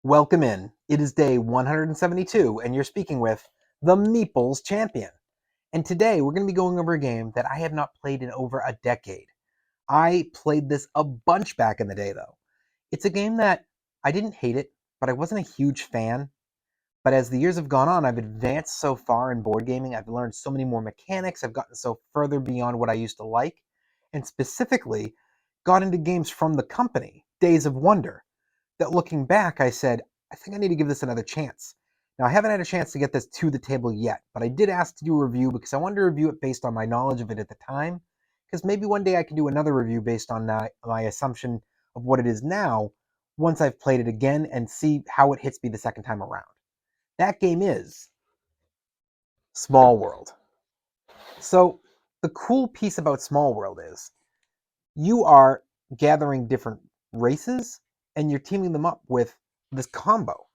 Welcome in. It is day 172, and you're speaking with the Meeples Champion. And today we're going to be going over a game that I have not played in over a decade. I played this a bunch back in the day, though. It's a game that I didn't hate it, but I wasn't a huge fan. But as the years have gone on, I've advanced so far in board gaming. I've learned so many more mechanics. I've gotten so further beyond what I used to like, and specifically got into games from the company, Days of Wonder, that looking back, I said, I think I need to give this another chance. Now, I haven't had a chance to get this to the table yet, but I did ask to do a review because I wanted to review it based on my knowledge of it at the time, because maybe one day I can do another review based on my assumption of what it is now once I've played it again and see how it hits me the second time around. That game is Smallworld. So, the cool piece about Smallworld is you are gathering different races and you're teaming them up with this combo.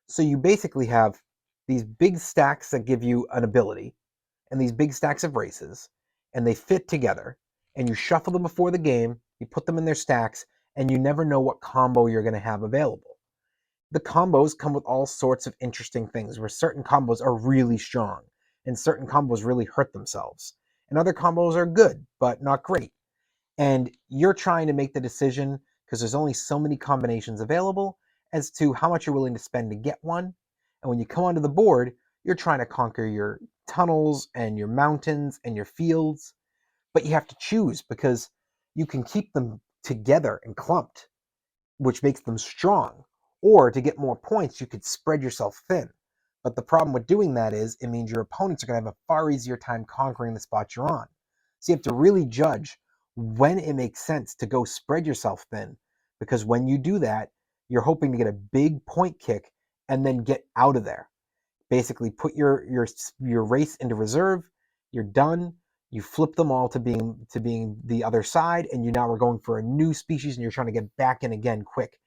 So you basically have these big stacks that give you an ability and these big stacks of races, and they fit together, and you shuffle them before the game, you put them in their stacks, and you never know what combo you're going to have available. The combos come with all sorts of interesting things where certain combos are really strong and certain combos really hurt themselves, and other combos are good but not great. And you're trying to make the decision because there's only so many combinations available as to how much you're willing to spend to get one. And when you come onto the board, you're trying to conquer your tunnels and your mountains and your fields, but you have to choose because you can keep them together and clumped, which makes them strong. Or to get more points, you could spread yourself thin. But the problem with doing that is it means your opponents are going to have a far easier time conquering the spot you're on. So you have to really judge when it makes sense to go spread yourself thin, because when you do that, you're hoping to get a big point kick and then get out of there. Basically, put your race into reserve. You're done. You flip them all to being the other side, and you now are going for a new species, and you're trying to get back in again quick.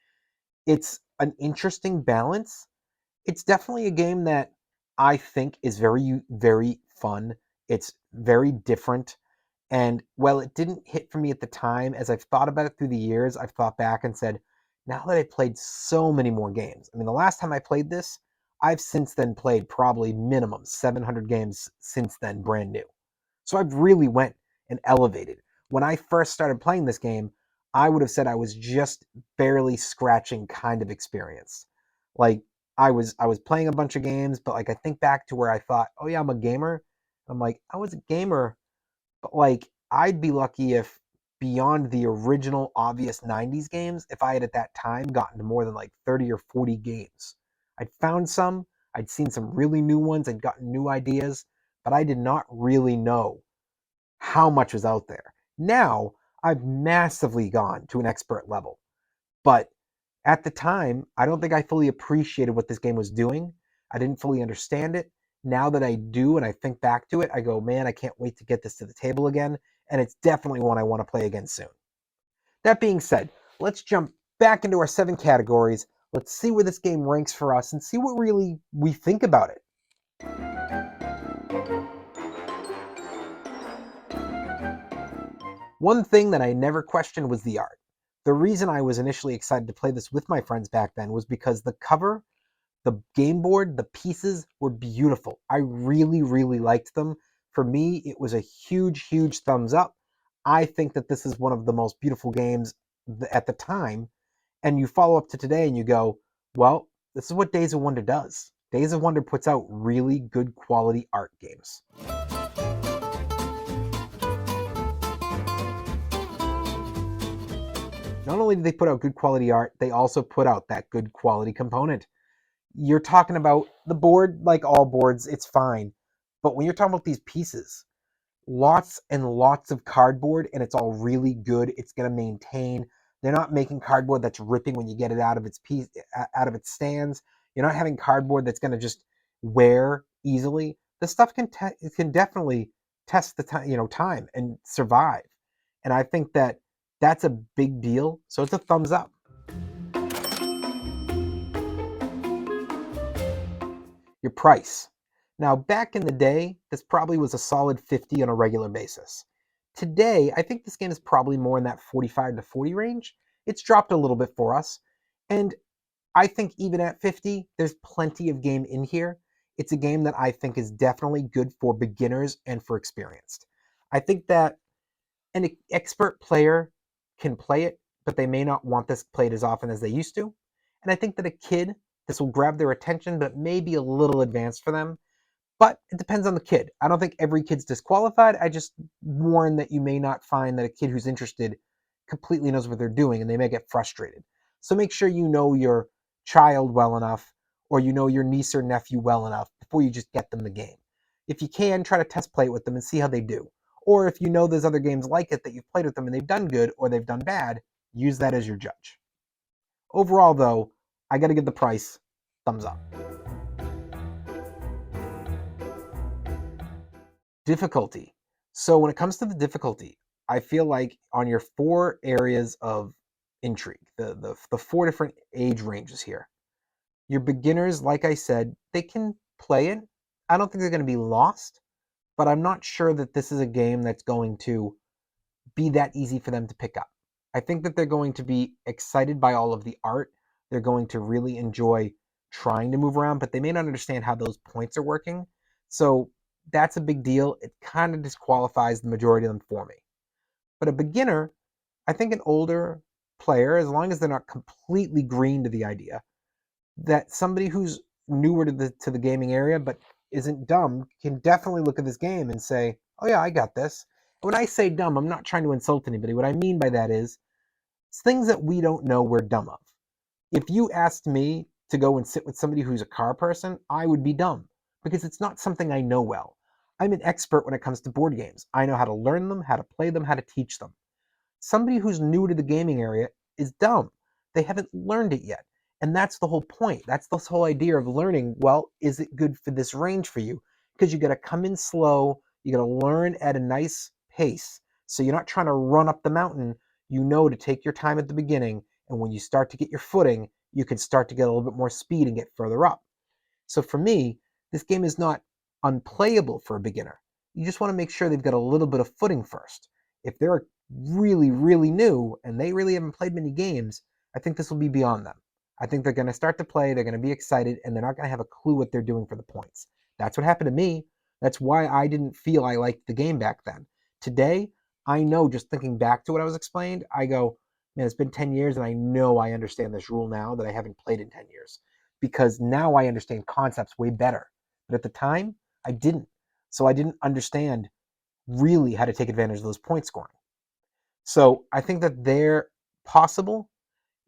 It's an interesting balance. It's definitely a game that I think is very, very fun. It's very different. And while it didn't hit for me at the time, as I've thought about it through the years, I've thought back and said, now that I've played so many more games, I mean, the last time I played this, I've since then played probably minimum 700 games since then, brand new. So I've really went and elevated. When I first started playing this game, I would have said I was just barely scratching kind of experience. Like I was playing a bunch of games, but like I think back to where I thought, oh yeah, I'm a gamer. I'm like, I was a gamer, but like I'd be lucky if beyond the original obvious 90s games, if I had at that time gotten to more than like 30 or 40 games. I'd found some, I'd seen some really new ones, I'd gotten new ideas, but I did not really know how much was out there. Now, I've massively gone to an expert level, but at the time, I don't think I fully appreciated what this game was doing. I didn't fully understand it. Now that I do and I think back to it, I go, man, I can't wait to get this to the table again, and it's definitely one I want to play again soon. That being said, let's jump back into our 7 categories. Let's see where this game ranks for us and see what really we think about it. One thing that I never questioned was the art. The reason I was initially excited to play this with my friends back then was because the cover, the game board, the pieces were beautiful. I really, really liked them. For me, it was a huge, huge thumbs up. I think that this is one of the most beautiful games at the time. And you follow up to today and you go, well, this is what Days of Wonder does. Days of Wonder puts out really good quality art games. Not only did they put out good quality art, they also put out that good quality component. You're talking about the board, like all boards, it's fine. But when you're talking about these pieces, lots and lots of cardboard, and it's all really good. It's going to maintain. They're not making cardboard that's ripping when you get it out of its piece, out of its stands. You're not having cardboard that's going to just wear easily. The stuff can definitely test the time and survive. And I think that that's a big deal. So it's a thumbs up. Your price. Now, back in the day, this probably was a solid 50 on a regular basis. Today, I think this game is probably more in that 45 to 40 range. It's dropped a little bit for us. And I think even at 50, there's plenty of game in here. It's a game that I think is definitely good for beginners and for experienced. I think that an expert player can play it, but they may not want this played as often as they used to. And I think that a kid, this will grab their attention, but may be a little advanced for them. But it depends on the kid. I don't think every kid's disqualified. I just warn that you may not find that a kid who's interested completely knows what they're doing and they may get frustrated. So make sure you know your child well enough or you know your niece or nephew well enough before you just get them the game. If you can, try to test play it with them and see how they do. Or if you know there's other games like it that you've played with them and they've done good or they've done bad, use that as your judge. Overall, though, I got to give the price thumbs up. Difficulty. So when it comes to the difficulty, I feel like on your 4 areas of intrigue, the 4 different age ranges here, your beginners, like I said, they can play it. I don't think they're going to be lost, but I'm not sure that this is a game that's going to be that easy for them to pick up. I think that they're going to be excited by all of the art. They're going to really enjoy trying to move around, but they may not understand how those points are working. So that's a big deal. It kind of disqualifies the majority of them for me. But a beginner, I think an older player, as long as they're not completely green to the idea, that somebody who's newer to the gaming area but isn't dumb can definitely look at this game and say, "Oh yeah, I got this." When I say dumb, I'm not trying to insult anybody. What I mean by that is it's things that we don't know we're dumb of. If you asked me to go and sit with somebody who's a car person, I would be dumb because it's not something I know well. I'm an expert when it comes to board games. I know how to learn them, how to play them, how to teach them. Somebody who's new to the gaming area is dumb. They haven't learned it yet. And that's the whole point. That's the whole idea of learning. Well, is it good for this range for you? Because you got to come in slow. You got to learn at a nice pace. So you're not trying to run up the mountain. You know to take your time at the beginning. And when you start to get your footing, you can start to get a little bit more speed and get further up. So for me, this game is not unplayable for a beginner. You just want to make sure they've got a little bit of footing first. If they're really, really new and they really haven't played many games, I think this will be beyond them. I think they're going to start to play, they're going to be excited, and they're not going to have a clue what they're doing for the points. That's what happened to me. That's why I didn't feel I liked the game back then. Today, I know just thinking back to what I was explained, I go, man, it's been 10 years and I know I understand this rule now that I haven't played in 10 years because now I understand concepts way better. But at the time, I didn't. So I didn't understand really how to take advantage of those point scoring. So I think that they're possible.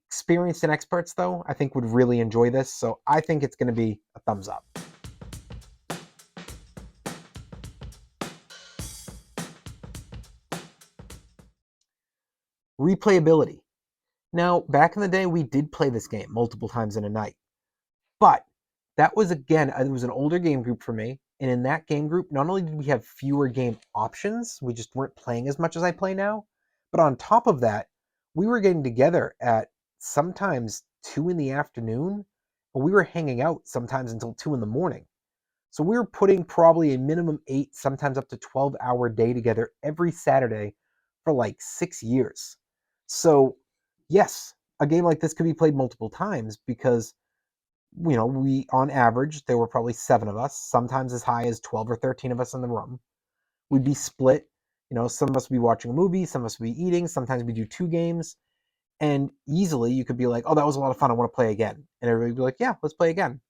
Experienced and experts, though, I think would really enjoy this. So I think it's going to be a thumbs up. Replayability. Now, back in the day, we did play this game multiple times in a night. But that was, again, it was an older game group for me. And in that game group, not only did we have fewer game options, we just weren't playing as much as I play now. But on top of that, we were getting together at sometimes 2 in the afternoon, and we were hanging out sometimes until 2 in the morning. So we were putting probably a minimum 8, sometimes up to 12-hour day together every Saturday for like 6 years. So yes, a game like this could be played multiple times because we on average there were probably 7 of us, sometimes as high as 12 or 13 of us in the room. We'd be split. Some of us would be watching a movie, some of us would be eating, sometimes we do 2 games, and easily you could be like, oh, that was a lot of fun, I want to play again. And everybody would be like, yeah, let's play again.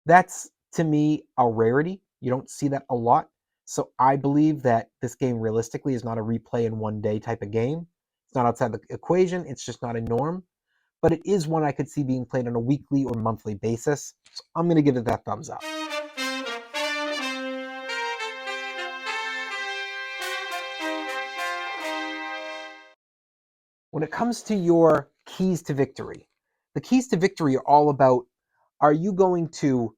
That's, to me, a rarity. You don't see that a lot. So I believe that this game realistically is not a replay in one day type of game. It's not outside the equation. It's just not a norm. But it is one I could see being played on a weekly or monthly basis. So I'm going to give it that thumbs up. When it comes to your keys to victory, the keys to victory are all about, are you going to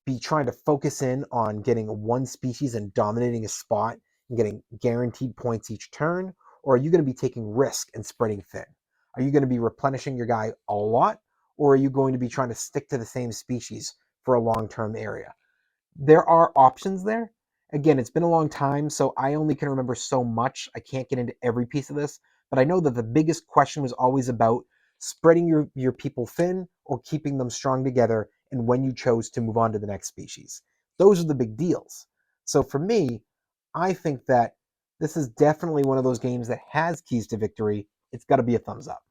be trying to focus in on getting one species and dominating a spot and getting guaranteed points each turn? Or are you going to be taking risk and spreading thin? Are you going to be replenishing your guy a lot? Or are you going to be trying to stick to the same species for a long-term area? There are options there. Again, it's been a long time, so I only can remember so much. I can't get into every piece of this, but I know that the biggest question was always about spreading your people thin or keeping them strong together, and when you chose to move on to the next species. Those are the big deals. So for me, I think that this is definitely one of those games that has keys to victory. It's got to be a thumbs up.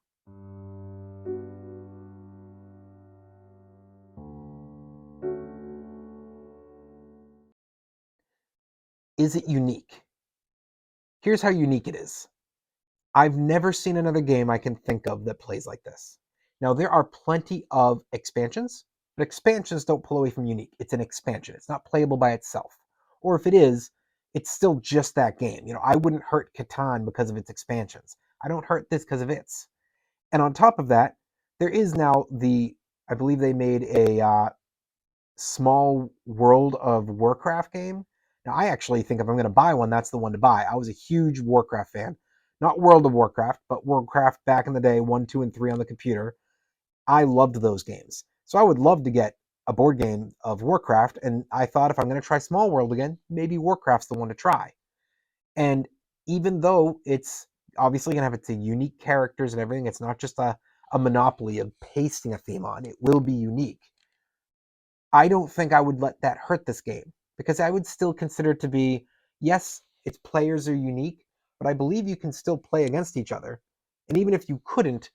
Is it unique? Here's how unique it is. I've never seen another game I can think of that plays like this. Now, there are plenty of expansions, but expansions don't pull away from unique. It's an expansion. It's not playable by itself. Or if it is, it's still just that game. I wouldn't hurt Catan because of its expansions. I don't hurt this because of its. And on top of that, there is now I believe they made a Small World of Warcraft game. Now, I actually think if I'm going to buy one, that's the one to buy. I was a huge Warcraft fan. Not World of Warcraft, but Warcraft back in the day, 1, 2, and 3 on the computer. I loved those games. So I would love to get a board game of Warcraft, and I thought if I'm going to try Small World again, maybe Warcraft's the one to try. And even though it's obviously going to have its unique characters and everything, it's not just a monopoly of pasting a theme on. It will be unique. I don't think I would let that hurt this game because I would still consider it to be, yes, its players are unique, but I believe you can still play against each other. And even if you couldn't,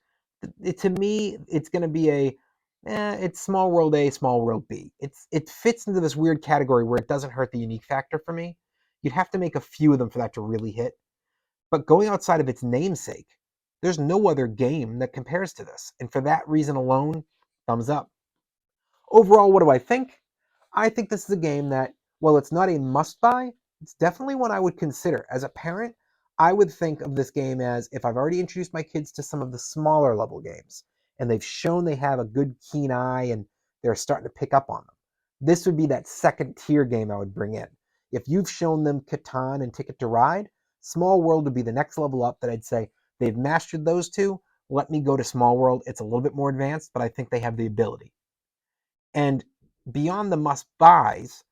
to me, it's going to be it's Small World A, Small World B. It fits into this weird category where it doesn't hurt the unique factor for me. You'd have to make a few of them for that to really hit. But going outside of its namesake, there's no other game that compares to this. And for that reason alone, thumbs up. Overall, what do I think? I think this is a game that, while it's not a must-buy, it's definitely one I would consider. As a parent, I would think of this game as if I've already introduced my kids to some of the smaller level games, and they've shown they have a good keen eye and they're starting to pick up on them. This would be that second tier game I would bring in. If you've shown them Catan and Ticket to Ride, Small World would be the next level up that I'd say they've mastered those two. Let me go to Small World. It's a little bit more advanced, but I think they have the ability. And beyond the must buys,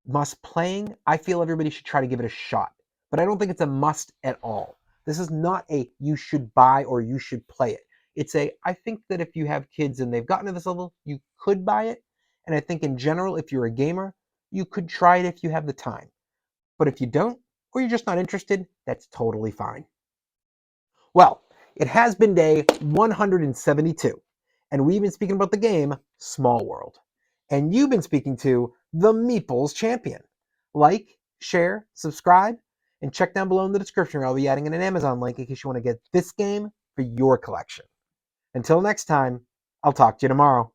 must playing, I feel everybody should try to give it a shot. But I don't think it's a must at all. This is not a you should buy or you should play it. It's I think that if you have kids and they've gotten to this level, you could buy it. And I think in general, if you're a gamer, you could try it if you have the time. But if you don't, or you're just not interested, that's totally fine. Well, it has been day 172, and we've been speaking about the game Small World. And you've been speaking to the Meeples Champion. Like, share, subscribe, and check down below in the description where I'll be adding in an Amazon link in case you want to get this game for your collection. Until next time, I'll talk to you tomorrow.